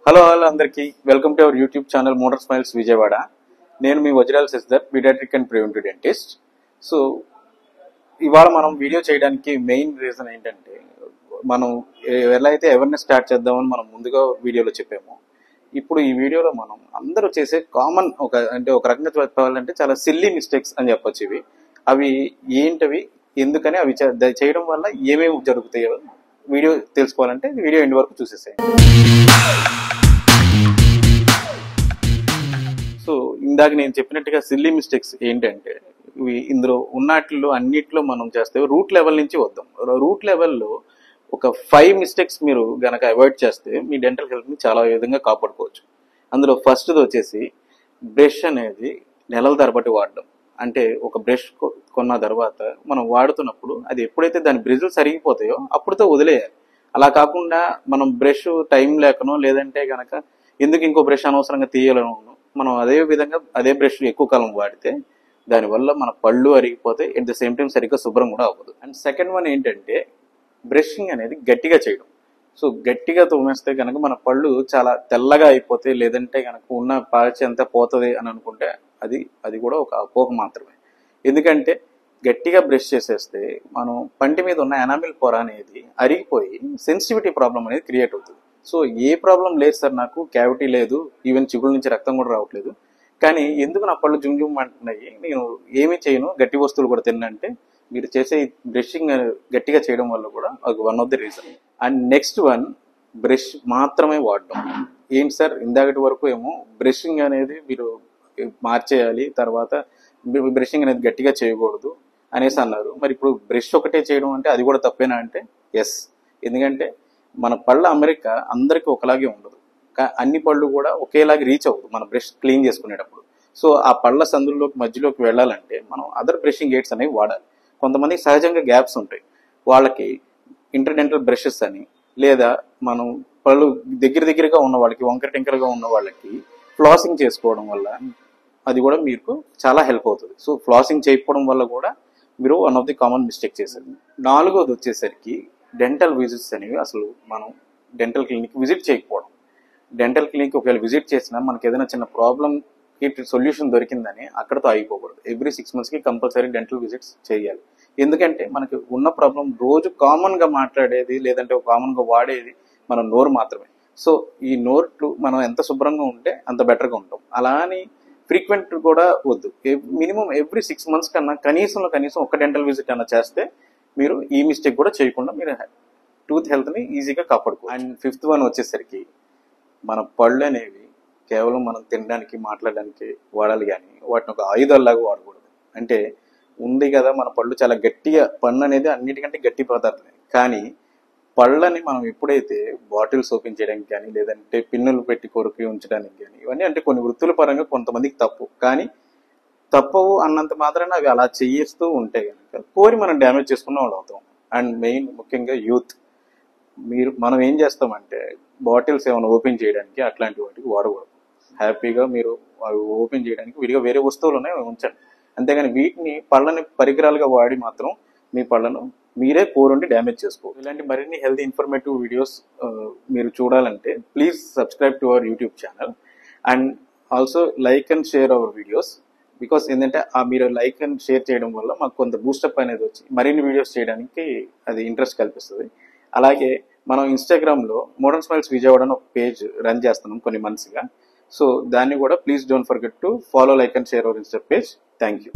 Hello అందరికీ welcome to our YouTube channel motor smiles Vijayawada. నేను మీ Vajrala sister, paediatric and preventive dentist. So ఇవాళ మనం వీడియో చేయడానికి మెయిన్ రీజన్ ఏంటంటే, మనం ఎలా అయితే అవేర్నెస్ స్టార్ట్ చేద్దామని మనం ముందుగా వీడియోలో చెప్పాము. ఇప్పుడు ఈ వీడియోలో మనం అందరూ చేసే కామన్ ఒక రకంగా చెప్పాలంటే చాలా సిల్లీ మిస్టేక్స్ అని చెప్పొచ్చు. అవి ఏంటవి, ఎందుకని అవి చేయడం వల్ల ఏమేమి జరుగుతాయో వీడియో తెలుసుకోవాలంటే వీడియో ఎండ్ వరకు చూసేసేయండి. సో ఇందాక నేను చెప్పినట్టుగా సిల్లీ మిస్టేక్స్ ఏంటంటే, ఇందులో ఉన్నట్లో అన్నిట్లో మనం చేస్తే రూట్ లెవెల్ నుంచి వద్దాం. రూట్ లెవెల్లో ఒక 5 మిస్టేక్స్ మీరు గనక అవాయిడ్ చేస్తే మీ డెంటల్ హెల్త్ని చాలా విధంగా కాపాడుకోవచ్చు. అందులో ఫస్ట్ది వచ్చేసి బ్రష్ అనేది నెలల తరబడి వాడడం. అంటే ఒక బ్రష్ కొన్న తర్వాత మనం వాడుతున్నప్పుడు అది ఎప్పుడైతే దాని బ్రిజిల్స్ అరిగిపోతాయో అప్పుడుతో వదిలేయాలి. అలా కాకుండా మనం బ్రష్ టైం లేకనో లేదంటే కనుక ఎందుకు ఇంకో బ్రష్ అనవసరంగా తీయాలను మనం అదే బ్రష్ ఎక్కువ కాలం వాడితే దానివల్ల మన పళ్ళు అరిగిపోతే ఎట్ ద సేమ్ టైం సరిగ్గా శుభ్రం కూడా అవ్వదు. అండ్ సెకండ్ వన్ ఏంటంటే బ్రషింగ్ అనేది గట్టిగా చేయడం. సో గట్టిగా తోమేస్తే కనుక మన పళ్ళు చాలా తెల్లగా అయిపోతే లేదంటే కనుక ఉన్న పాచి అంతా పోతుంది అని అనుకుంటే అది కూడా ఒక అపోహ మాత్రమే. ఎందుకంటే గట్టిగా బ్రష్ చేసేస్తే మనం పంటి మీద ఉన్న ఎనామిల్ పొర అనేది అరిగిపోయి సెన్సిటివిటీ ప్రాబ్లం అనేది క్రియేట్ అవుతుంది. సో ఏ ప్రాబ్లం లేదు సార్, నాకు క్యావిటీ లేదు, ఈవెన్ చిగుళ్ళ నుంచి రక్తం కూడా రావట్లేదు, కానీ ఎందుకు నా పళ్ళు జుమ్ అంటున్నాయి, నేను ఏమీ చేయను, గట్టి వస్తువులు కూడా తిన్నంటే మీరు చేసే బ్రషింగ్ గట్టిగా చేయడం వల్ల కూడా అది one of the reason. And next one, brush మాత్రమే వాడడం. ఏంటి సార్, ఇందాకటి వరకు ఏమో బ్రషింగ్ అనేది మీరు మార్చేయాలి, తర్వాత బ్రషింగ్ అనేది గట్టిగా చేయకూడదు అనేసి అన్నారు. మరి ఇప్పుడు బ్రష్ ఒకటే చేయడం అంటే అది కూడా తప్పేనా అంటే ఎస్. ఎందుకంటే మన పళ్ళ అమరిక అందరికీ ఒకలాగే ఉండదు, అన్ని పళ్ళు కూడా ఒకేలాగా రీచ్ అవ్వదు మన బ్రష్ క్లీన్ చేసుకునేటప్పుడు. సో ఆ పళ్ళ సందుల్లోకి మధ్యలోకి వెళ్ళాలంటే మనం అదర్ బ్రషింగ్ ఎయిడ్స్ అనేవి వాడాలి. కొంతమందికి సహజంగా గ్యాప్స్ ఉంటాయి, వాళ్ళకి ఇంటర్డెంటల్ బ్రషెస్ అని, లేదా మనం పళ్ళు దగ్గరగా ఉన్న వాళ్ళకి, వంకర టింకరగా ఉన్న వాళ్ళకి ఫ్లాసింగ్ చేసుకోవడం వల్ల అది కూడా మీకు చాలా హెల్ప్ అవుతుంది. సో ఫ్లాసింగ్ చేయకపోవడం వల్ల కూడా మీరు one of the common mistake చేసేది. 4వది వచ్చేసరికి డెంటల్ విజిట్స్ అనేవి అసలు మనం డెంటల్ క్లినిక్ విజిట్ చేయకపోవడం. డెంటల్ క్లినిక్ ఒకవేళ విజిట్ చేసినా మనకి ఏదైనా చిన్న ప్రాబ్లంకి సొల్యూషన్ దొరికిందని అక్కడతో ఆగిపోకూడదు. ఎవ్రీ 6 monthsకి కంపల్సరీ డెంటల్ విజిట్స్ చేయాలి. ఎందుకంటే మనకి ఉన్న ప్రాబ్లం రోజు కామన్గా మాట్లాడేది లేదంటే కామన్గా వాడేది మన నోరు మాత్రమే. సో ఈ నోరు మనం ఎంత శుభ్రంగా ఉంటే అంత బెటర్గా ఉంటాం. అలా అని ఫ్రీక్వెంట్ కూడా వద్దు. మినిమం ఎవ్రీ 6 months కన్నా కనీసం ఒక డెంటల్ విజిట్ అన్నా చేస్తే మీరు ఈ మిస్టేక్ కూడా చేయకుండా మీరు టూత్ హెల్త్ని ఈజీగా కాపాడుకో. అండ్ 5th వన్ వచ్చేసరికి మన పళ్ళు అనేవి కేవలం మనం తినడానికి మాట్లాడడానికి వాడాలి, కానీ వాటిని ఒక ఆయుధాల్లాగా వాడకూడదు. అంటే ఉంది కదా మన పళ్ళు చాలా గట్టిగా, పన్ను అనేది అన్నిటికంటే గట్టి పదార్థమే, కానీ పళ్ళని మనం ఎప్పుడైతే బాటిల్స్ ఓపెన్ చేయడానికి కానీ లేదంటే పిన్నులు పెట్టి కొరికి ఉంచడానికి కానీ, ఇవన్నీ అంటే కొన్ని వృత్తుల పరంగా కొంతమందికి తప్పు, కానీ తప్పవు అన్నంత మాత్రాన అవి అలా చేయిస్తూ ఉంటే కనుక కోరి మనం డ్యామేజ్ చేసుకున్న వాళ్ళు అవుతాం. అండ్ ముఖ్యంగా యూత్, మనం ఏం చేస్తామంటే బాటిల్స్ ఏమైనా ఓపెన్ చేయడానికి అట్లాంటి వాటికి వాడకూడదు. హ్యాపీగా మీరు అవి ఓపెన్ చేయడానికి విడిగా వేరే వస్తువులనే ఉంచండి, అంతేగాని వీటిని పళ్ళని పరికరాలుగా వాడి మాత్రం మీ పళ్ళను మీరే కోరుండి డ్యామేజ్ చేసుకోవాలి. ఇలాంటి మరిన్ని హెల్తీ ఇన్ఫర్మేటివ్ వీడియోస్ మీరు చూడాలంటే please subscribe to our YouTube channel and also like and share our videos. Because ఏంటంటే మీరు లైక్ అండ్ షేర్ చేయడం వల్ల మాకు కొంత బూస్టప్ అనేది వచ్చి మరిన్ని వీడియోస్ చేయడానికి అది ఇంట్రెస్ట్ కల్పిస్తుంది. అలాగే మనం ఇన్స్టాగ్రామ్లో మోడర్న్ స్మైల్స్ విజయవాడ అని ఒక పేజ్ రన్ చేస్తున్నాం కొన్ని మంత్స్గా. సో దాన్ని కూడా please don't forget to follow, like and share our Insta page. Thank you.